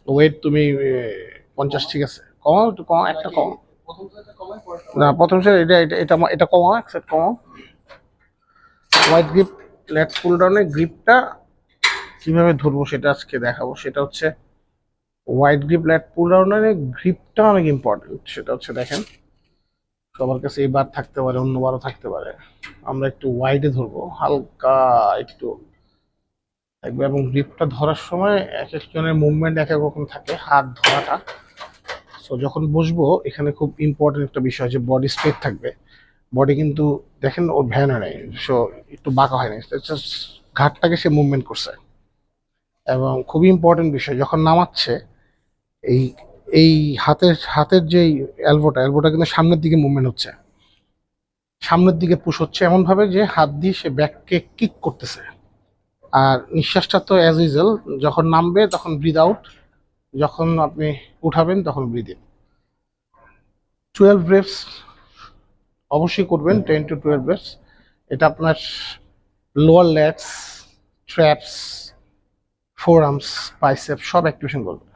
Wait তুমি 50, ঠিক আছে, কমাও, একটু কমাও, একটা কমাও। না, প্রথম সেট এটা এটা এটা এটা কমাও, এক সেট কমাও। হোয়াইট গ্রিপ লেট পুল ডাউনের গ্রিপটা কিভাবে ধরবো সেটা আজকে দেখাবো। সেটা হচ্ছে হোয়াইট গ্রিপ লেট পুল ডাউনের গ্রিপটা অনেক ইম্পর্টেন্ট। সেটা হচ্ছে দেখেন, সবার কাছে এই বার থাকতে পারে, অন্য বারও থাকতে পারে। আমরা একটু ওয়াইডে ধরবো, হালকা একটু থাকবে, এবং গ্রিপটা ধরার সময় এক একজনের মুভমেন্ট এক এক রকম থাকে, হাত ধরাটা। সো যখন বসবো এখানে খুব ইম্পর্টেন্ট একটা বিষয় যে বডি স্ট্রেট থাকবে। বডি কিন্তু দেখেন ওর ভ্যান নেই, সো একটু বাঁকা হয় নাই, ঘাটটাকে সে মুভমেন্ট করছে। এবং খুবই ইম্পর্টেন্ট বিষয়, যখন নামাচ্ছে এই এই হাতের হাতের যে এলবোটা এলবোটা কিন্তু সামনের দিকে মুভমেন্ট হচ্ছে, সামনের দিকে পুশ হচ্ছে এমন ভাবে যে হাত দিয়ে সে ব্যাককে কিক করতেছে। আর নিঃশ্বাসটা তো অ্যাজ ইউজুয়াল, যখন নামবে তখন ব্রিদ আউট, যখন আপনি উঠাবেন তখন ব্রিদ ইন। 12 ব্রেথস অবশ্যই করবেন, 10 to 12 ব্রেথস। এটা আপনার lower legs, traps, four arms, bicep সব অ্যাক্টিভেশন করবে।